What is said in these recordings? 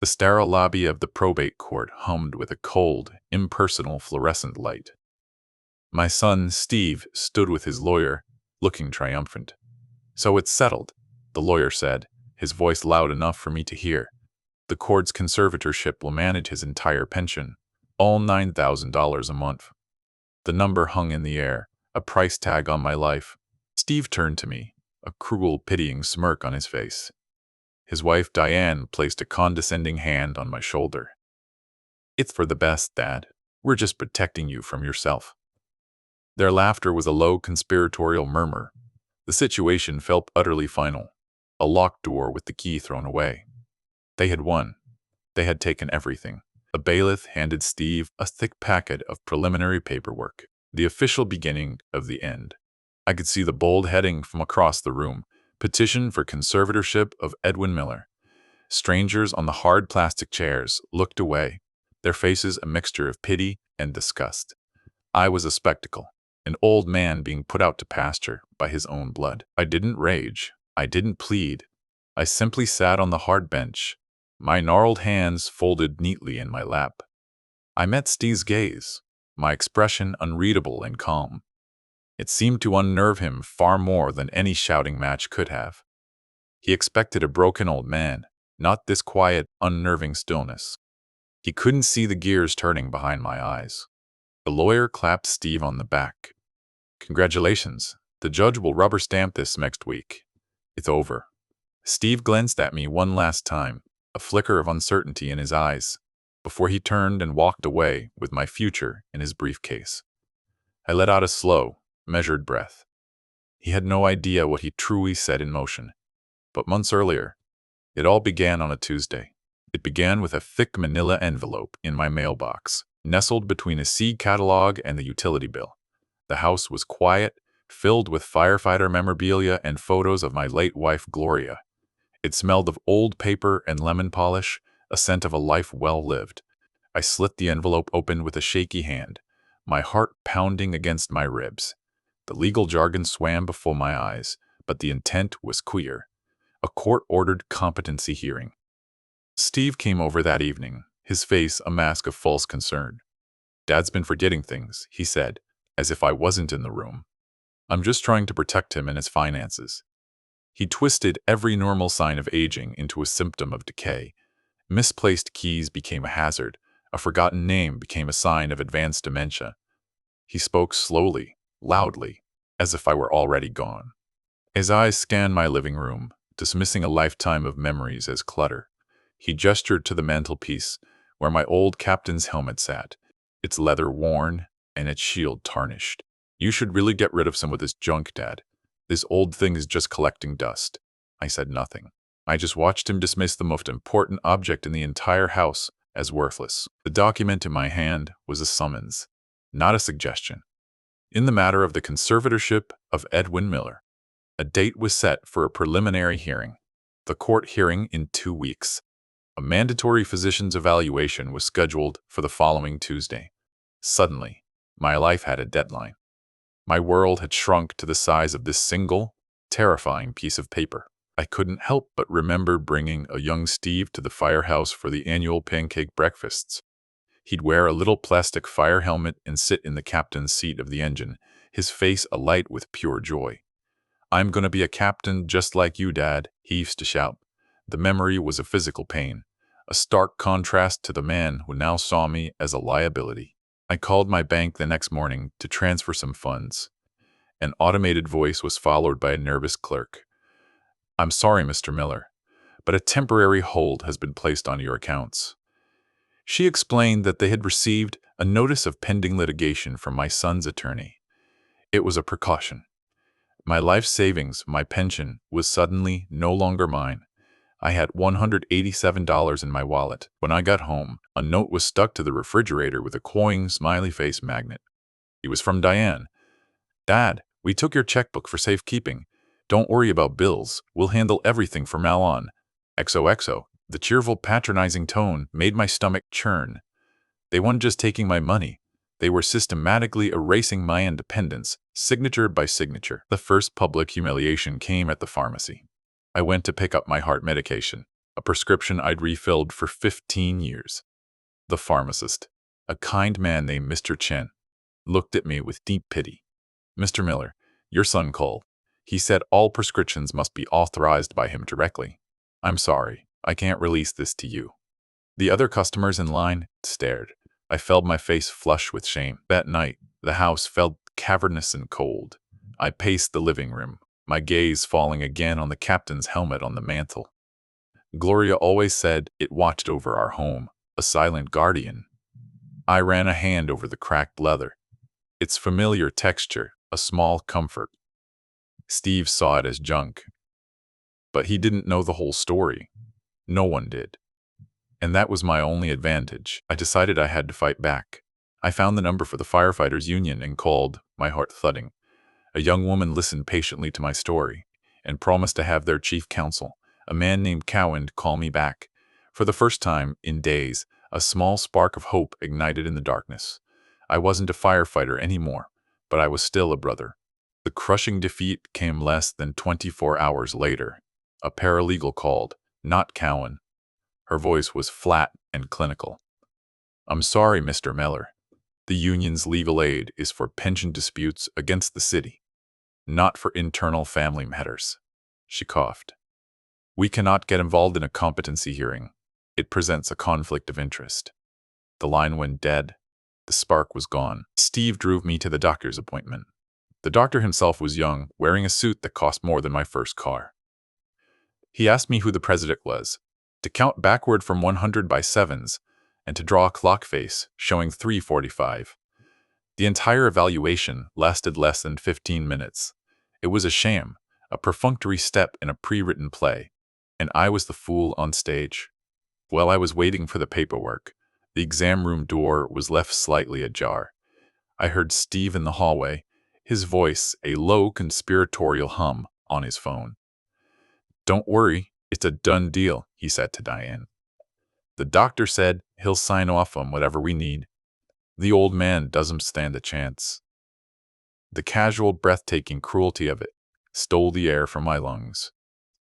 The sterile lobby of the probate court hummed with a cold, impersonal fluorescent light. My son, Steve, stood with his lawyer, looking triumphant. "So it's settled," the lawyer said, his voice loud enough for me to hear. "The court's conservatorship will manage his entire pension, all $9,000 a month." The number hung in the air, a price tag on my life. Steve turned to me, a cruel, pitying smirk on his face. His wife, Diane, placed a condescending hand on my shoulder. "It's for the best, Dad. We're just protecting you from yourself." Their laughter was a low, conspiratorial murmur. The situation felt utterly final, a locked door with the key thrown away. They had won. They had taken everything. A bailiff handed Steve a thick packet of preliminary paperwork, the official beginning of the end. I could see the bold heading from across the room: "Petition for conservatorship of Edwin Miller." Strangers on the hard plastic chairs looked away, their faces a mixture of pity and disgust. I was a spectacle, an old man being put out to pasture by his own blood. I didn't rage. I didn't plead. I simply sat on the hard bench, my gnarled hands folded neatly in my lap. I met Steve's gaze, my expression unreadable and calm. It seemed to unnerve him far more than any shouting match could have. He expected a broken old man, not this quiet, unnerving stillness. He couldn't see the gears turning behind my eyes. The lawyer clapped Steve on the back. "Congratulations. The judge will rubber stamp this next week. It's over." Steve glanced at me one last time, a flicker of uncertainty in his eyes, before he turned and walked away with my future in his briefcase. I let out a slow, measured breath. He had no idea what he truly set in motion. But months earlier, it all began on a Tuesday. It began with a thick manila envelope in my mailbox, nestled between a seed catalog and the utility bill. The house was quiet, filled with firefighter memorabilia and photos of my late wife, Gloria. It smelled of old paper and lemon polish, a scent of a life well lived. I slit the envelope open with a shaky hand, my heart pounding against my ribs. The legal jargon swam before my eyes, but the intent was clear: a court-ordered competency hearing. Steve came over that evening, his face a mask of false concern. "Dad's been forgetting things," he said, as if I wasn't in the room. "I'm just trying to protect him and his finances." He twisted every normal sign of aging into a symptom of decay. Misplaced keys became a hazard. A forgotten name became a sign of advanced dementia. He spoke slowly, loudly, as if I were already gone. His eyes scanned my living room, dismissing a lifetime of memories as clutter. He gestured to the mantelpiece, where my old captain's helmet sat, its leather worn and its shield tarnished. "You should really get rid of some of this junk, Dad. This old thing is just collecting dust." I said nothing. I just watched him dismiss the most important object in the entire house as worthless. The document in my hand was a summons, not a suggestion. In the matter of the conservatorship of Edwin Miller, a date was set for a preliminary hearing. The court hearing in 2 weeks. A mandatory physician's evaluation was scheduled for the following Tuesday. Suddenly, my life had a deadline. My world had shrunk to the size of this single, terrifying piece of paper. I couldn't help but remember bringing a young Steve to the firehouse for the annual pancake breakfasts. He'd wear a little plastic fire helmet and sit in the captain's seat of the engine, his face alight with pure joy. "I'm gonna be a captain just like you, Dad," he used to shout. The memory was a physical pain, a stark contrast to the man who now saw me as a liability. I called my bank the next morning to transfer some funds. An automated voice was followed by a nervous clerk. "I'm sorry, Mr. Miller, but a temporary hold has been placed on your accounts." She explained that they had received a notice of pending litigation from my son's attorney. It was a precaution. My life savings, my pension, was suddenly no longer mine. I had $187 in my wallet. When I got home, a note was stuck to the refrigerator with a cloying smiley face magnet. It was from Diane. "Dad, we took your checkbook for safekeeping. Don't worry about bills. We'll handle everything from now on. XOXO." The cheerful, patronizing tone made my stomach churn. They weren't just taking my money. They were systematically erasing my independence, signature by signature. The first public humiliation came at the pharmacy. I went to pick up my heart medication. a prescription I'd refilled for 15 years. The pharmacist, a kind man named Mr. Chen, looked at me with deep pity. "Mr. Miller, your son called. He said all prescriptions must be authorized by him directly. I'm sorry, I can't release this to you." The other customers in line stared. I felt my face flush with shame. That night, the house felt cavernous and cold. I paced the living room, my gaze falling again on the captain's helmet on the mantel. Gloria always said it watched over our home, a silent guardian. I ran a hand over the cracked leather. Its familiar texture, a small comfort. Steve saw it as junk. But he didn't know the whole story. No one did. And that was my only advantage. I decided I had to fight back. I found the number for the firefighters union and called, my heart thudding. A young woman listened patiently to my story and promised to have their chief counsel, a man named Cowan, call me back. For the first time in days, a small spark of hope ignited in the darkness. I wasn't a firefighter anymore, but I was still a brother. The crushing defeat came less than 24 hours later. A paralegal called, not Cowan. Her voice was flat and clinical. "I'm sorry, Mr. Miller. The union's legal aid is for pension disputes against the city, not for internal family matters." She coughed. "We cannot get involved in a competency hearing. It presents a conflict of interest." The line went dead. The spark was gone. Steve drove me to the doctor's appointment. The doctor himself was young, wearing a suit that cost more than my first car. He asked me who the president was, to count backward from 100 by sevens, and to draw a clock face showing 3:45. The entire evaluation lasted less than 15 minutes. It was a sham, a perfunctory step in a pre-written play, and I was the fool on stage. While I was waiting for the paperwork, the exam room door was left slightly ajar. I heard Steve in the hallway, his voice a low conspiratorial hum on his phone. "Don't worry, it's a done deal," he said to Diane. "The doctor said he'll sign off on whatever we need. The old man doesn't stand a chance." The casual, breathtaking cruelty of it stole the air from my lungs.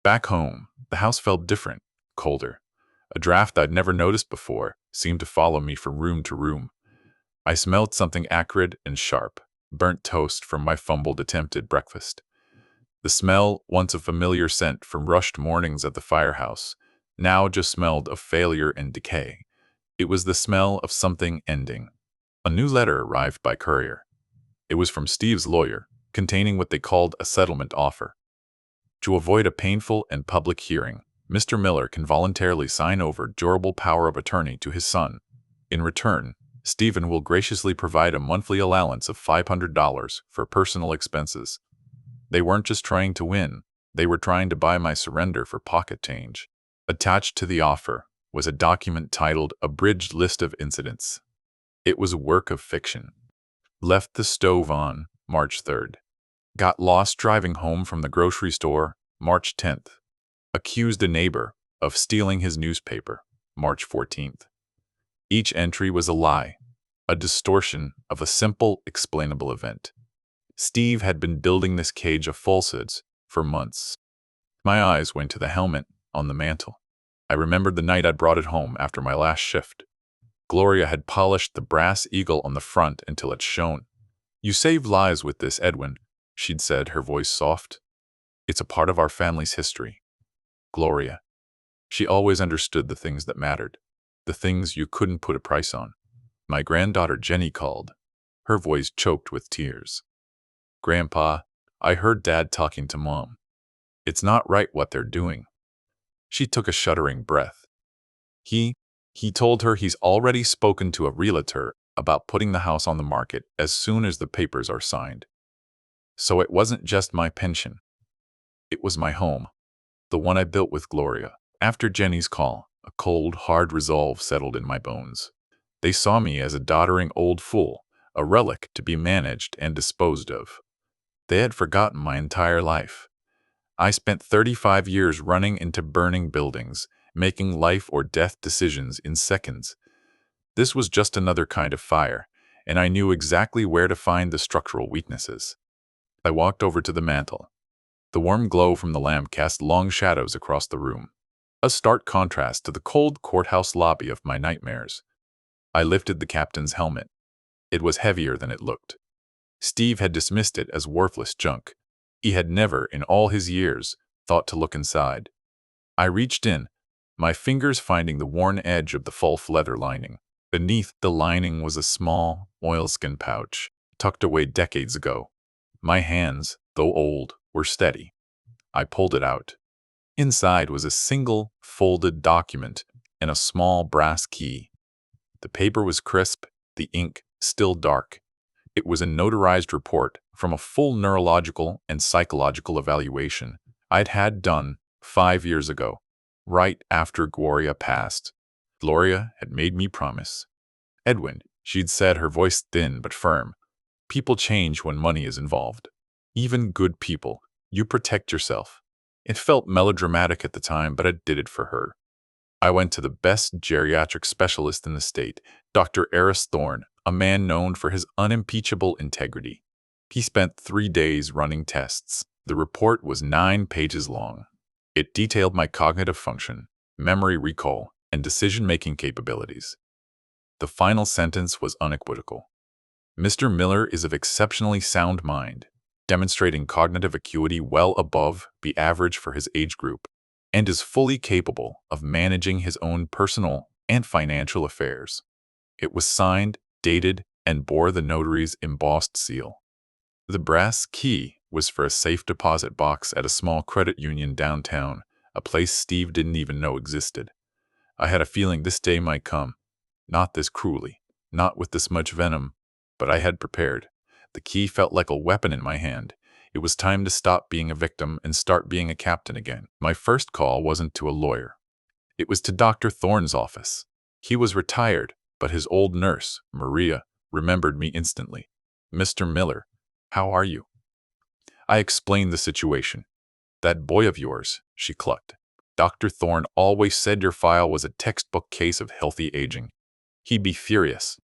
Back home, the house felt different, colder. A draft I'd never noticed before seemed to follow me from room to room. I smelled something acrid and sharp, burnt toast from my fumbled attempted breakfast. The smell, once a familiar scent from rushed mornings at the firehouse, now just smelled of failure and decay. It was the smell of something ending. A new letter arrived by courier. It was from Steve's lawyer, containing what they called a settlement offer. To avoid a painful and public hearing, Mr. Miller can voluntarily sign over durable power of attorney to his son. In return, Stephen will graciously provide a monthly allowance of $500 for personal expenses. They weren't just trying to win, they were trying to buy my surrender for pocket change. Attached to the offer was a document titled Abridged List of Incidents. It was a work of fiction. Left the stove on, March 3rd. Got lost driving home from the grocery store, March 10th. Accused a neighbor of stealing his newspaper, March 14th. Each entry was a lie, a distortion of a simple, explainable event. Steve had been building this cage of falsehoods for months. My eyes went to the helmet on the mantel. I remembered the night I'd brought it home after my last shift. Gloria had polished the brass eagle on the front until it shone. "You save lives with this, Edwin," she'd said, her voice soft. "It's a part of our family's history." Gloria. She always understood the things that mattered, the things you couldn't put a price on. My granddaughter Jenny called, her voice choked with tears. "Grandpa, I heard Dad talking to Mom. It's not right what they're doing." She took a shuddering breath. He told her he's already spoken to a realtor about putting the house on the market as soon as the papers are signed. So it wasn't just my pension. It was my home, the one I built with Gloria. After Jenny's call, a cold, hard resolve settled in my bones. They saw me as a doddering old fool, a relic to be managed and disposed of. They had forgotten my entire life. I spent 35 years running into burning buildings, making life or death decisions in seconds. This was just another kind of fire, and I knew exactly where to find the structural weaknesses. I walked over to the mantel. The warm glow from the lamp cast long shadows across the room. a stark contrast to the cold courthouse lobby of my nightmares. I lifted the captain's helmet. It was heavier than it looked. Steve had dismissed it as worthless junk. He had never, in all his years, thought to look inside. I reached in, my fingers finding the worn edge of the false leather lining. Beneath the lining was a small, oilskin pouch, tucked away decades ago. My hands, though old, were steady. I pulled it out. Inside was a single, folded document and a small brass key. The paper was crisp, the ink still dark. It was a notarized report from a full neurological and psychological evaluation I'd had done 5 years ago, right after Gloria passed. Gloria had made me promise. Edwin, she'd said, her voice thin but firm. People change when money is involved. Even good people. You protect yourself. It felt melodramatic at the time, but I did it for her. I went to the best geriatric specialist in the state, Dr. Eris Thorne, a man known for his unimpeachable integrity. He spent 3 days running tests. The report was 9 pages long. It detailed my cognitive function, memory recall, and decision-making capabilities. The final sentence was unequivocal. Mr. Miller is of exceptionally sound mind, demonstrating cognitive acuity well above the average for his age group, and is fully capable of managing his own personal and financial affairs. It was signed, dated, and bore the notary's embossed seal. The brass key was for a safe deposit box at a small credit union downtown, a place Steve didn't even know existed. I had a feeling this day might come. Not this cruelly, not with this much venom, but I had prepared. The key felt like a weapon in my hand. It was time to stop being a victim and start being a captain again. My first call wasn't to a lawyer. It was to Dr. Thorne's office. He was retired, but his old nurse, Maria, remembered me instantly. "Mr. Miller, how are you?" I explained the situation. "That boy of yours," she clucked. "Dr. Thorne always said your file was a textbook case of healthy aging. He'd be furious.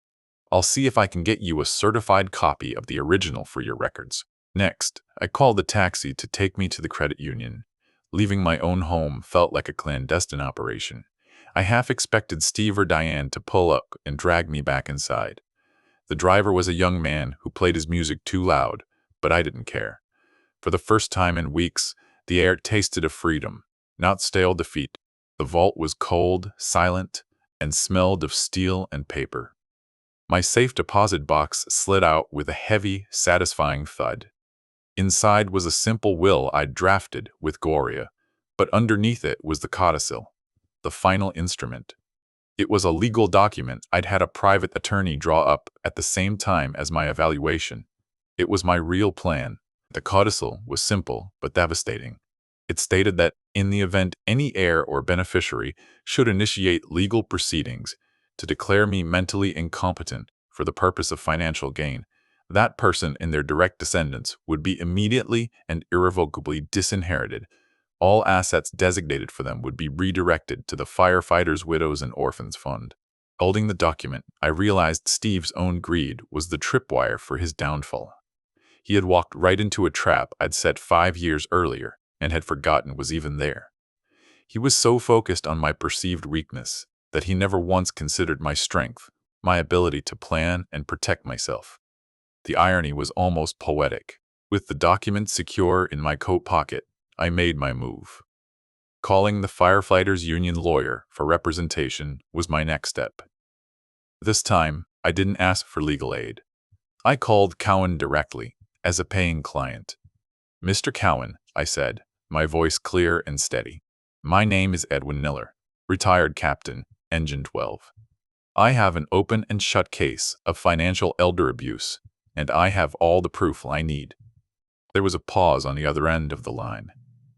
I'll see if I can get you a certified copy of the original for your records." Next, I called a taxi to take me to the credit union. Leaving my own home felt like a clandestine operation. I half expected Steve or Diane to pull up and drag me back inside. The driver was a young man who played his music too loud, but I didn't care. For the first time in weeks, the air tasted of freedom, not stale defeat. The vault was cold, silent, and smelled of steel and paper. My safe deposit box slid out with a heavy, satisfying thud. Inside was a simple will I'd drafted with Gloria, but underneath it was the codicil, the final instrument. It was a legal document I'd had a private attorney draw up at the same time as my evaluation. It was my real plan. The codicil was simple but devastating. It stated that in the event any heir or beneficiary should initiate legal proceedings to declare me mentally incompetent for the purpose of financial gain, that person and their direct descendants would be immediately and irrevocably disinherited. All assets designated for them would be redirected to the Firefighters' Widows and Orphans Fund. Holding the document, I realized Steve's own greed was the tripwire for his downfall. He had walked right into a trap I'd set 5 years earlier and had forgotten was even there. He was so focused on my perceived weakness that he never once considered my strength, my ability to plan and protect myself. The irony was almost poetic. With the document secure in my coat pocket, I made my move. Calling the Firefighters Union lawyer for representation was my next step. This time, I didn't ask for legal aid. I called Cowan directly, as a paying client. "Mr. Cowan," I said, my voice clear and steady. "My name is Edwin Miller, retired captain, Engine 12. I have an open and shut case of financial elder abuse, and I have all the proof I need." There was a pause on the other end of the line.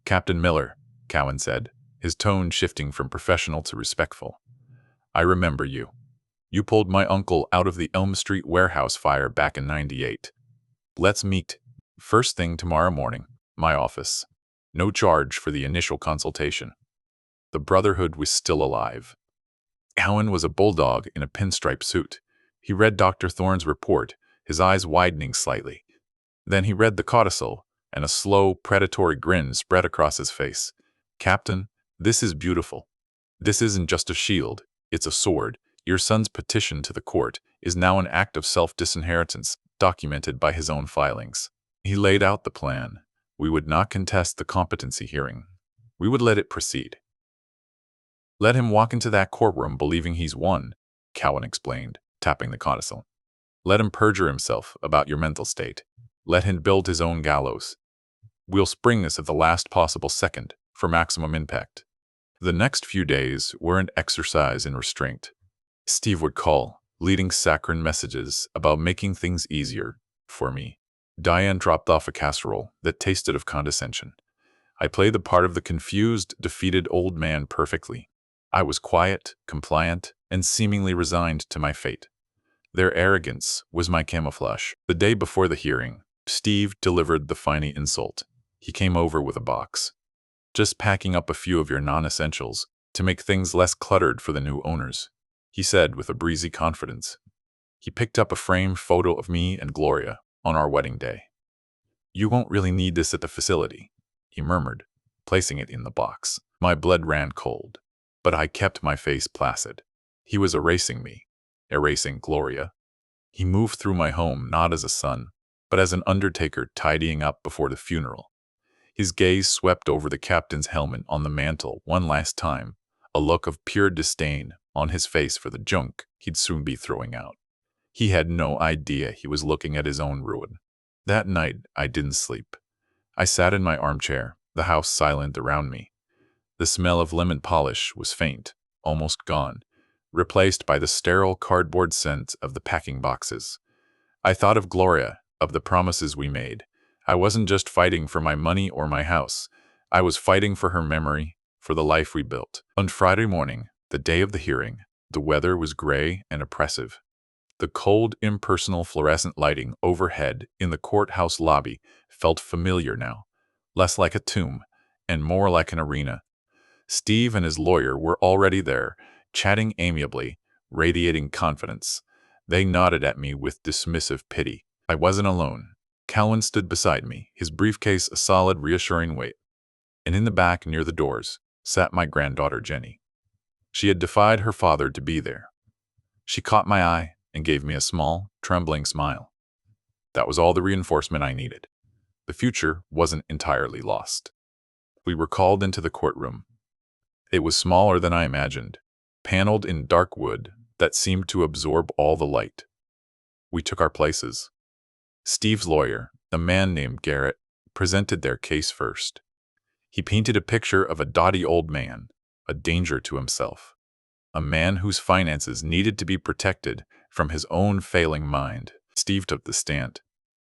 "Captain Miller," Cowan said, his tone shifting from professional to respectful. "I remember you. You pulled my uncle out of the Elm Street warehouse fire back in '98. Let's meet. First thing tomorrow morning, my office. No charge for the initial consultation." The Brotherhood was still alive. Cowan was a bulldog in a pinstripe suit. He read Dr. Thorne's report, his eyes widening slightly. Then he read the codicil, and a slow, predatory grin spread across his face. "Captain, This is beautiful. This isn't just a shield, it's a sword. Your son's petition to the court is now an act of self-disinheritance, documented by his own filings. He laid out the plan. We would not contest the competency hearing. We would let it proceed. Let him walk into that courtroom believing he's won, Cowan explained, tapping the codicil. Let him perjure himself about your mental state. Let him build his own gallows. We'll spring this at the last possible second for maximum impact. The next few days were an exercise in restraint. Steve would call, leading saccharine messages about making things easier for me. Diane dropped off a casserole that tasted of condescension. I played the part of the confused, defeated old man perfectly. I was quiet, compliant, and seemingly resigned to my fate. Their arrogance was my camouflage. The day before the hearing, Steve delivered the final insult. He came over with a box. Just packing up a few of your non-essentials to make things less cluttered for the new owners, he said with a breezy confidence. He picked up a framed photo of me and Gloria on our wedding day. You won't really need this at the facility, he murmured, placing it in the box. My blood ran cold, but I kept my face placid. He was erasing me, erasing Gloria. He moved through my home not as a son, but as an undertaker tidying up before the funeral. His gaze swept over the captain's helmet on the mantel one last time, a look of pure disdain on his face for the junk he'd soon be throwing out. He had no idea he was looking at his own ruin. That night, I didn't sleep. I sat in my armchair, the house silent around me. The smell of lemon polish was faint, almost gone, replaced by the sterile cardboard scent of the packing boxes. I thought of Gloria, of the promises we made. I wasn't just fighting for my money or my house. I was fighting for her memory, for the life we built. On Friday morning, the day of the hearing, the weather was gray and oppressive. The cold, impersonal fluorescent lighting overhead in the courthouse lobby felt familiar now, less like a tomb and more like an arena. Steve and his lawyer were already there, chatting amiably, radiating confidence. They nodded at me with dismissive pity. I wasn't alone. Cowan stood beside me, his briefcase a solid, reassuring weight. And in the back, near the doors, sat my granddaughter Jenny. She had defied her father to be there. She caught my eye and gave me a small, trembling smile. That was all the reinforcement I needed. The future wasn't entirely lost. We were called into the courtroom. It was smaller than I imagined, paneled in dark wood that seemed to absorb all the light. We took our places. Steve's lawyer, a man named Garrett, presented their case first. He painted a picture of a dotty old man, a danger to himself, a man whose finances needed to be protected from his own failing mind. Steve took the stand.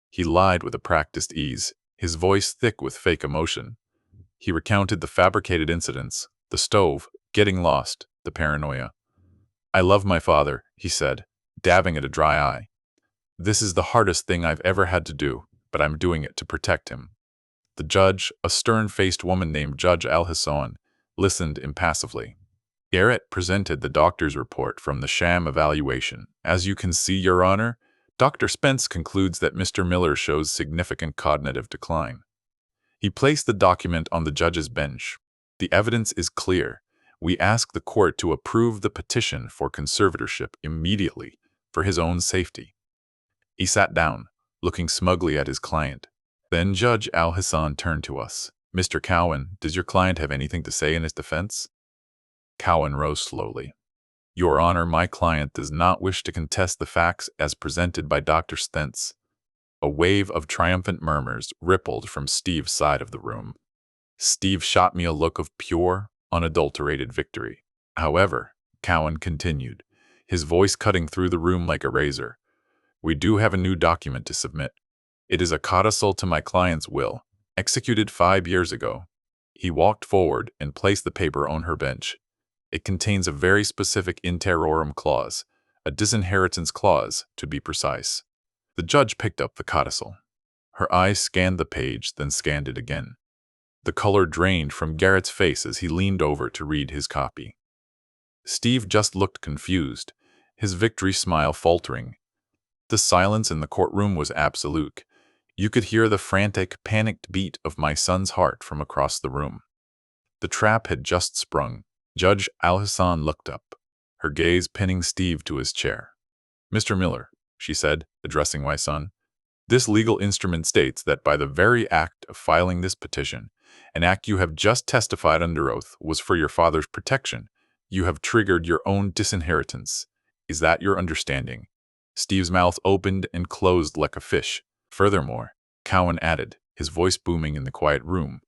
He lied with a practiced ease, his voice thick with fake emotion. He recounted the fabricated incidents, the stove, getting lost, the paranoia. I love my father, he said, dabbing at a dry eye. This is the hardest thing I've ever had to do, but I'm doing it to protect him. The judge, a stern-faced woman named Judge Al-Hassan, listened impassively. Garrett presented the doctor's report from the sham evaluation. As you can see, Your Honor, Dr. Spence concludes that Mr. Miller shows significant cognitive decline. He placed the document on the judge's bench. The evidence is clear. We ask the court to approve the petition for conservatorship immediately for his own safety. He sat down, looking smugly at his client. Then Judge Al-Hassan turned to us. Mr. Cowan, does your client have anything to say in his defense? Cowan rose slowly. Your Honor, my client does not wish to contest the facts as presented by Dr. Spence. A wave of triumphant murmurs rippled from Steve's side of the room. Steve shot me a look of pure, unadulterated victory. However, Cowan continued, his voice cutting through the room like a razor. We do have a new document to submit. It is a codicil to my client's will, executed 5 years ago. He walked forward and placed the paper on her bench. It contains a very specific in terrorem clause, a disinheritance clause, to be precise. The judge picked up the codicil. Her eyes scanned the page, then scanned it again. The color drained from Garrett's face as he leaned over to read his copy. Steve just looked confused, his victory smile faltering. The silence in the courtroom was absolute. You could hear the frantic, panicked beat of my son's heart from across the room. The trap had just sprung. Judge Al-Hassan looked up, her gaze pinning Steve to his chair. "Mr. Miller," she said, addressing my son, "this legal instrument states that by the very act of filing this petition, an act you have just testified under oath was for your father's protection. You have triggered your own disinheritance. Is that your understanding?" Steve's mouth opened and closed like a fish. "Furthermore," Cowan added, his voice booming in the quiet room,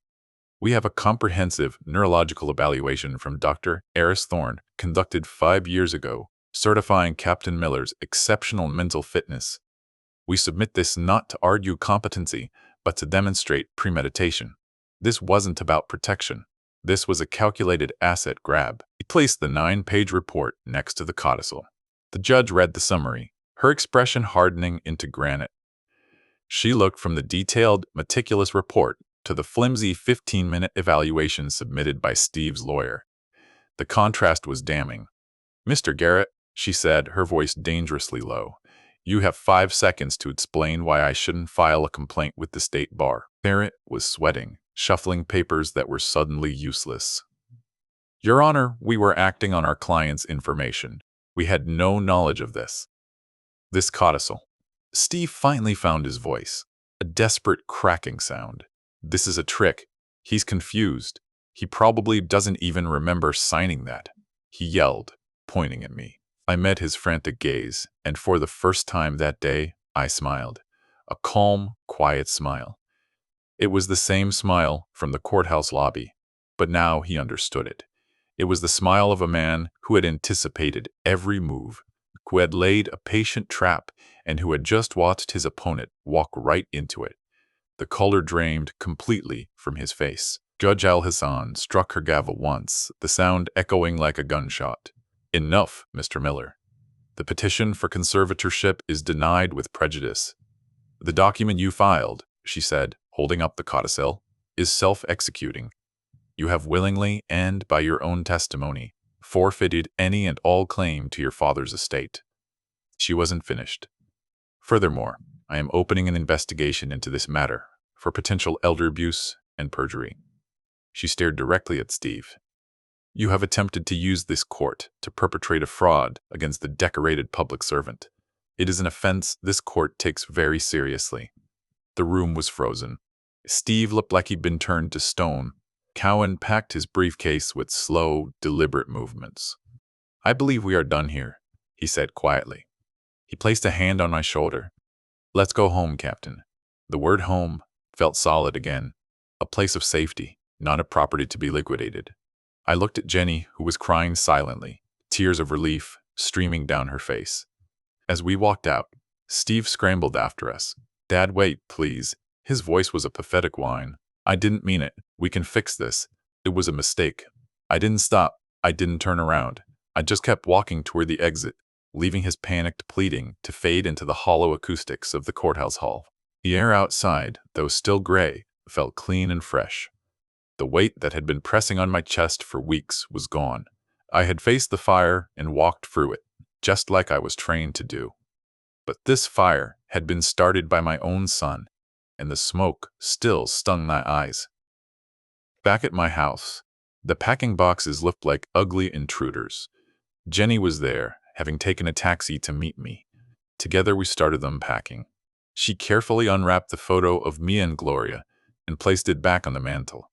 "we have a comprehensive neurological evaluation from Dr. Eris Thorne conducted 5 years ago, certifying Captain Miller's exceptional mental fitness. We submit this not to argue competency, but to demonstrate premeditation. This wasn't about protection. This was a calculated asset grab." He placed the 9-page report next to the codicil. The judge read the summary, her expression hardening into granite. She looked from the detailed, meticulous report to the flimsy 15-minute evaluation submitted by Steve's lawyer. The contrast was damning. "Mr. Garrett," she said, her voice dangerously low, "you have 5 seconds to explain why I shouldn't file a complaint with the state bar." Garrett was sweating, shuffling papers that were suddenly useless. "Your Honor, we were acting on our client's information. We had no knowledge of this." This codicil. Steve finally found his voice, a desperate cracking sound. "This is a trick. He's confused. He probably doesn't even remember signing that," he yelled, pointing at me. I met his frantic gaze, and for the first time that day, I smiled. A calm, quiet smile. It was the same smile from the courthouse lobby, but now he understood it. It was the smile of a man who had anticipated every move, who had laid a patient trap, and who had just watched his opponent walk right into it. The color drained completely from his face. Judge Al-Hassan struck her gavel once, the sound echoing like a gunshot. "Enough, Mr. Miller. The petition for conservatorship is denied with prejudice. The document you filed," she said, holding up the codicil, "is self-executing. You have willingly and by your own testimony forfeited any and all claim to your father's estate." She wasn't finished. "Furthermore, I am opening an investigation into this matter for potential elder abuse and perjury." She stared directly at Steve. "You have attempted to use this court to perpetrate a fraud against the decorated public servant. It is an offense this court takes very seriously." The room was frozen. Steve looked like he'd been turned to stone. Cowan packed his briefcase with slow, deliberate movements. "I believe we are done here," he said quietly. He placed a hand on my shoulder. "Let's go home, Captain." The word home felt solid again. A place of safety, not a property to be liquidated. I looked at Jenny, who was crying silently, tears of relief streaming down her face. As we walked out, Steve scrambled after us. "Dad, wait, please." His voice was a pathetic whine. "I didn't mean it. We can fix this. It was a mistake. I didn't stop. I didn't turn around. I just kept walking toward the exit," leaving his panicked pleading to fade into the hollow acoustics of the courthouse hall. The air outside, though still gray, felt clean and fresh. The weight that had been pressing on my chest for weeks was gone. I had faced the fire and walked through it, just like I was trained to do. But this fire had been started by my own son, and the smoke still stung my eyes. Back at my house, the packing boxes looked like ugly intruders. Jenny was there, having taken a taxi to meet me. Together we started unpacking. She carefully unwrapped the photo of me and Gloria and placed it back on the mantel.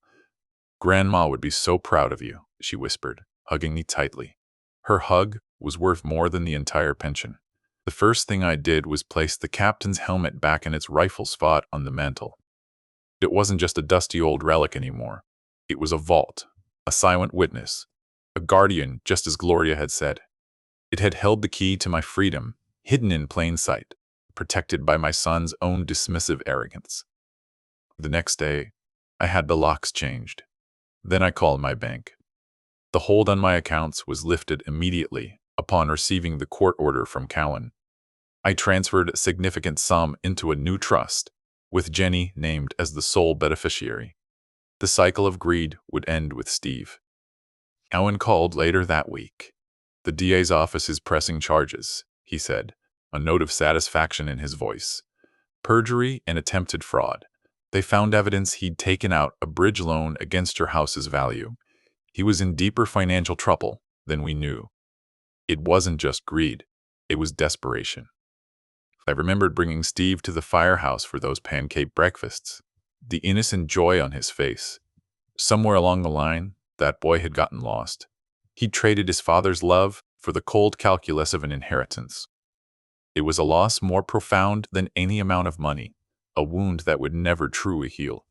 "Grandma would be so proud of you," she whispered, hugging me tightly. Her hug was worth more than the entire pension. The first thing I did was place the captain's helmet back in its rightful spot on the mantel. It wasn't just a dusty old relic anymore. It was a vault, a silent witness, a guardian, just as Gloria had said. It had held the key to my freedom, hidden in plain sight, protected by my son's own dismissive arrogance. The next day, I had the locks changed. Then I called my bank. The hold on my accounts was lifted immediately upon receiving the court order from Cowan. I transferred a significant sum into a new trust, with Jenny named as the sole beneficiary. The cycle of greed would end with Steve. Cowan called later that week. "The DA's office is pressing charges," he said, a note of satisfaction in his voice. "Perjury and attempted fraud. They found evidence he'd taken out a bridge loan against your house's value. He was in deeper financial trouble than we knew. It wasn't just greed, it was desperation. I remembered bringing Steve to the firehouse for those pancake breakfasts, the innocent joy on his face. Somewhere along the line, that boy had gotten lost. He'd traded his father's love for the cold calculus of an inheritance. It was a loss more profound than any amount of money, a wound that would never truly heal.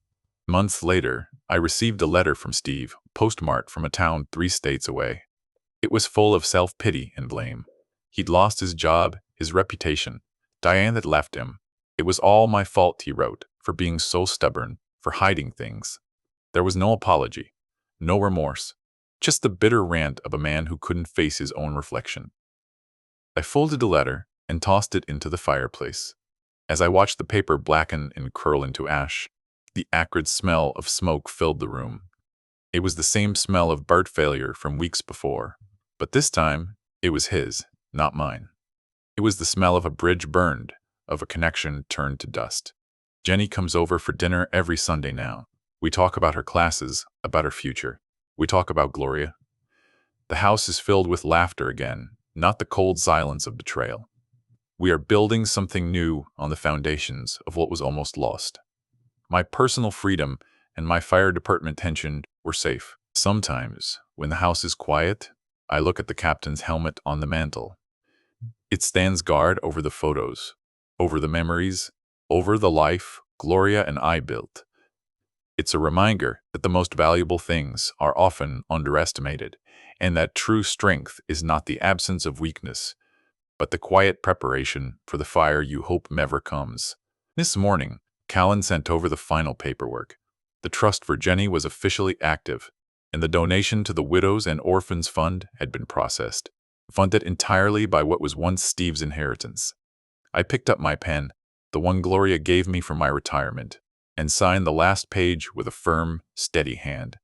Months later, I received a letter from Steve, postmarked from a town 3 states away. It was full of self-pity and blame. He'd lost his job, his reputation. Diane had left him. It was all my fault, he wrote, for being so stubborn, for hiding things. There was no apology, no remorse, just the bitter rant of a man who couldn't face his own reflection. I folded the letter and tossed it into the fireplace. As I watched the paper blacken and curl into ash, the acrid smell of smoke filled the room. It was the same smell of Bart failure from weeks before, but this time it was his, not mine. It was the smell of a bridge burned, of a connection turned to dust. Jenny comes over for dinner every Sunday now. We talk about her classes, about her future. We talk about Gloria. The house is filled with laughter again, not the cold silence of betrayal. We are building something new on the foundations of what was almost lost. My personal freedom and my fire department tension were safe. Sometimes, when the house is quiet, I look at the captain's helmet on the mantel. It stands guard over the photos, over the memories, over the life Gloria and I built. It's a reminder that the most valuable things are often underestimated, and that true strength is not the absence of weakness, but the quiet preparation for the fire you hope never comes. This morning, Callan sent over the final paperwork. The trust for Jenny was officially active, and the donation to the Widows and Orphans Fund had been processed, funded entirely by what was once Steve's inheritance. I picked up my pen, the one Gloria gave me for my retirement, and signed the last page with a firm, steady hand.